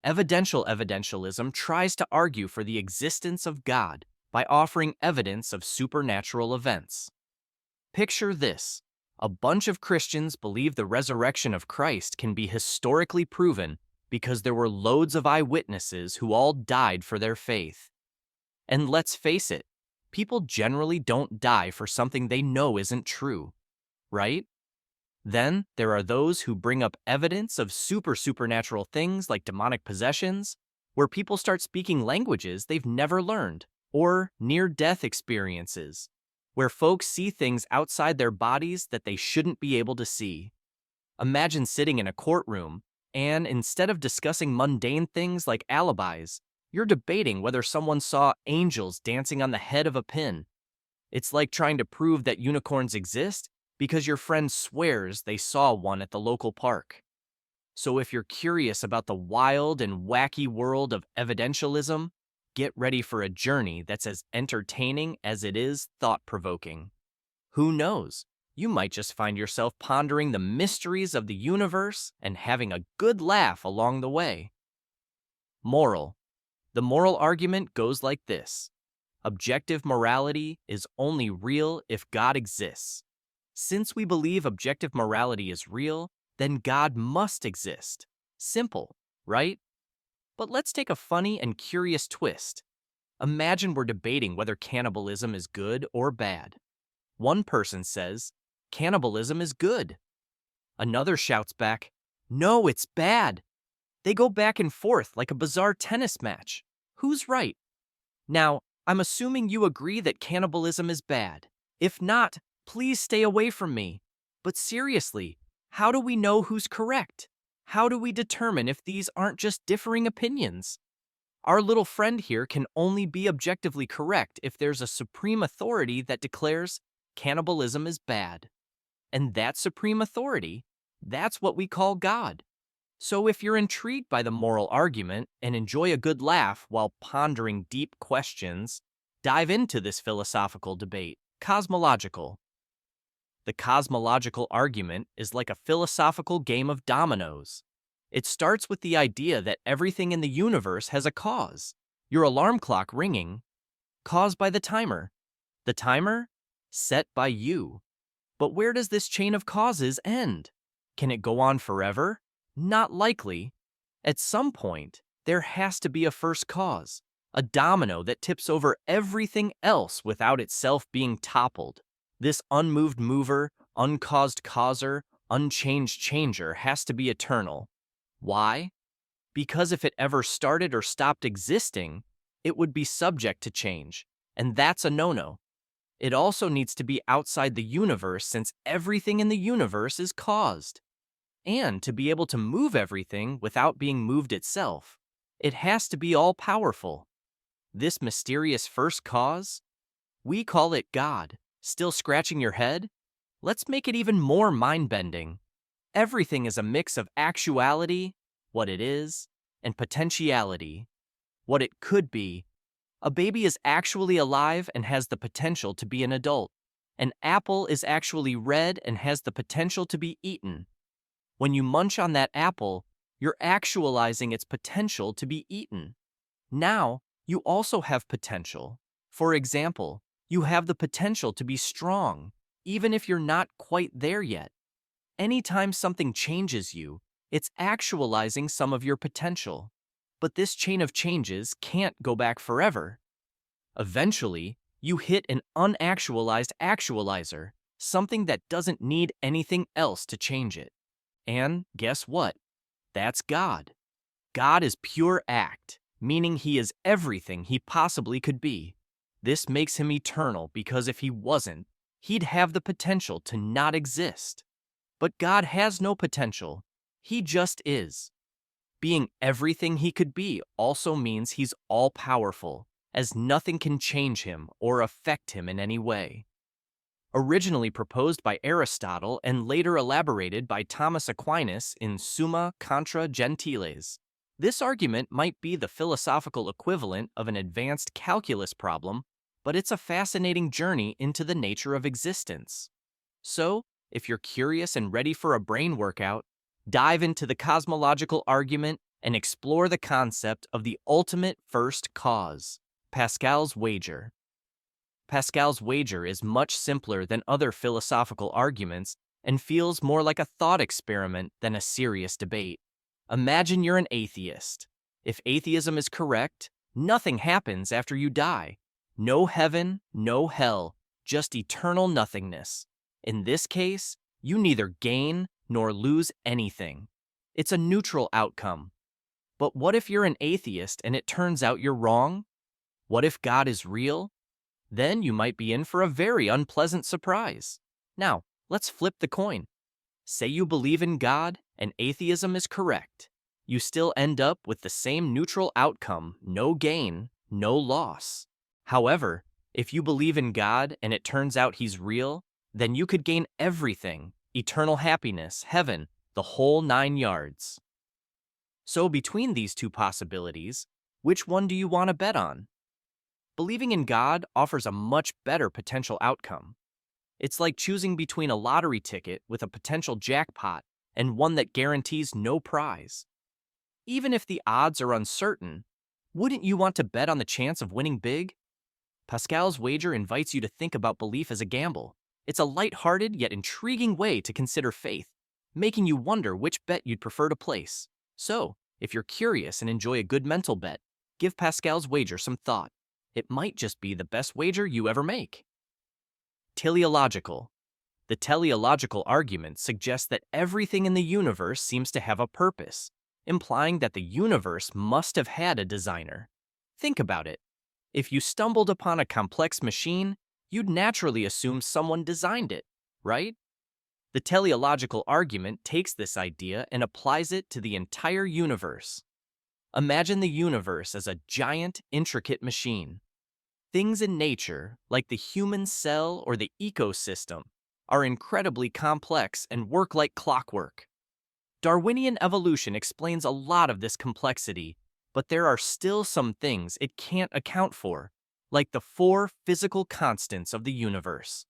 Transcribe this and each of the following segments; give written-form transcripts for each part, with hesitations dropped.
Evidentialism tries to argue for the existence of God by offering evidence of supernatural events. Picture this. A bunch of Christians believe the resurrection of Christ can be historically proven because there were loads of eyewitnesses who all died for their faith. And let's face it, people generally don't die for something they know isn't true, right? Then there are those who bring up evidence of supernatural things like demonic possessions, where people start speaking languages they've never learned, or near-death experiences, where folks see things outside their bodies that they shouldn't be able to see. Imagine sitting in a courtroom, and instead of discussing mundane things like alibis, you're debating whether someone saw angels dancing on the head of a pin. It's like trying to prove that unicorns exist because your friend swears they saw one at the local park. So if you're curious about the wild and wacky world of evidentialism, get ready for a journey that's as entertaining as it is thought-provoking. Who knows? You might just find yourself pondering the mysteries of the universe and having a good laugh along the way. Moral. The moral argument goes like this. Objective morality is only real if God exists. Since we believe objective morality is real, then God must exist. Simple, right? But let's take a funny and curious twist. Imagine we're debating whether cannibalism is good or bad. One person says, cannibalism is good. Another shouts back, no, it's bad. They go back and forth like a bizarre tennis match. Who's right? Now, I'm assuming you agree that cannibalism is bad. If not, please stay away from me. But seriously, how do we know who's correct? How do we determine if these aren't just differing opinions? Our little friend here can only be objectively correct if there's a supreme authority that declares cannibalism is bad. And that supreme authority, that's what we call God. So if you're intrigued by the moral argument and enjoy a good laugh while pondering deep questions, dive into this philosophical debate. Cosmological. The cosmological argument is like a philosophical game of dominoes. It starts with the idea that everything in the universe has a cause. Your alarm clock ringing, caused by the timer. The timer, set by you. But where does this chain of causes end? Can it go on forever? Not likely. At some point, there has to be a first cause, a domino that tips over everything else without itself being toppled. This unmoved mover, uncaused causer, unchanged changer has to be eternal. Why? Because if it ever started or stopped existing, it would be subject to change, and that's a no-no. It also needs to be outside the universe since everything in the universe is caused. And to be able to move everything without being moved itself, it has to be all-powerful. This mysterious first cause? We call it God. Still scratching your head? Let's make it even more mind-bending. Everything is a mix of actuality, what it is, and potentiality, what it could be. A baby is actually alive and has the potential to be an adult. An apple is actually red and has the potential to be eaten. When you munch on that apple, you're actualizing its potential to be eaten. Now, you also have potential. For example, you have the potential to be strong, even if you're not quite there yet. Anytime something changes you, it's actualizing some of your potential. But this chain of changes can't go back forever. Eventually, you hit an unactualized actualizer, something that doesn't need anything else to change it. And guess what? That's God. God is pure act, meaning he is everything he possibly could be. This makes him eternal because if he wasn't, he'd have the potential to not exist. But God has no potential. He just is. Being everything he could be also means he's all-powerful, as nothing can change him or affect him in any way. Originally proposed by Aristotle and later elaborated by Thomas Aquinas in Summa Contra Gentiles, this argument might be the philosophical equivalent of an advanced calculus problem, but it's a fascinating journey into the nature of existence. So, if you're curious and ready for a brain workout, dive into the cosmological argument and explore the concept of the ultimate first cause, Pascal's wager. Pascal's wager is much simpler than other philosophical arguments and feels more like a thought experiment than a serious debate. Imagine you're an atheist. If atheism is correct, nothing happens after you die. No heaven, no hell, just eternal nothingness. In this case, you neither gain nor lose anything. It's a neutral outcome. But what if you're an atheist and it turns out you're wrong? What if God is real? Then you might be in for a very unpleasant surprise. Now, let's flip the coin. Say you believe in God and atheism is correct. You still end up with the same neutral outcome, no gain, no loss. However, if you believe in God and it turns out he's real, then you could gain everything, eternal happiness, heaven, the whole 9 yards. So between these two possibilities, which one do you want to bet on? Believing in God offers a much better potential outcome. It's like choosing between a lottery ticket with a potential jackpot and one that guarantees no prize. Even if the odds are uncertain, wouldn't you want to bet on the chance of winning big? Pascal's wager invites you to think about belief as a gamble. It's a lighthearted yet intriguing way to consider faith, making you wonder which bet you'd prefer to place. So, if you're curious and enjoy a good mental bet, give Pascal's wager some thought. It might just be the best wager you ever make. Teleological. The teleological argument suggests that everything in the universe seems to have a purpose, implying that the universe must have had a designer. Think about it. If you stumbled upon a complex machine, you'd naturally assume someone designed it, right? The teleological argument takes this idea and applies it to the entire universe. Imagine the universe as a giant, intricate machine. Things in nature, like the human cell or the ecosystem, are incredibly complex and work like clockwork. Darwinian evolution explains a lot of this complexity, but there are still some things it can't account for, like the 4 physical constants of the universe.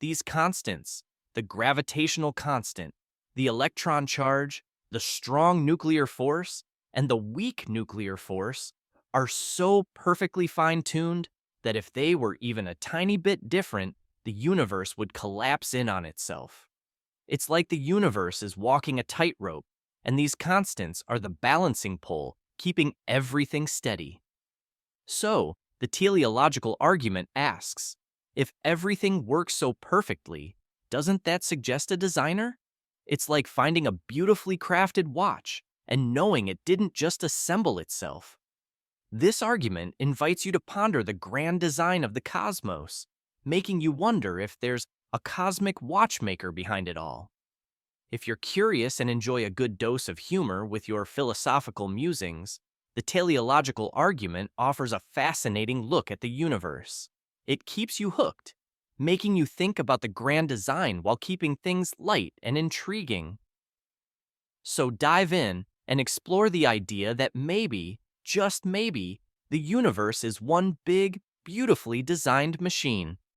These constants, the gravitational constant, the electron charge, the strong nuclear force, and the weak nuclear force, are so perfectly fine-tuned that if they were even a tiny bit different, the universe would collapse in on itself. It's like the universe is walking a tightrope, and these constants are the balancing pole keeping everything steady. So, the teleological argument asks, if everything works so perfectly, doesn't that suggest a designer? It's like finding a beautifully crafted watch and knowing it didn't just assemble itself. This argument invites you to ponder the grand design of the cosmos, making you wonder if there's a cosmic watchmaker behind it all. If you're curious and enjoy a good dose of humor with your philosophical musings, the teleological argument offers a fascinating look at the universe. It keeps you hooked, making you think about the grand design while keeping things light and intriguing. So dive in and explore the idea that maybe, just maybe, the universe is one big, beautifully designed machine.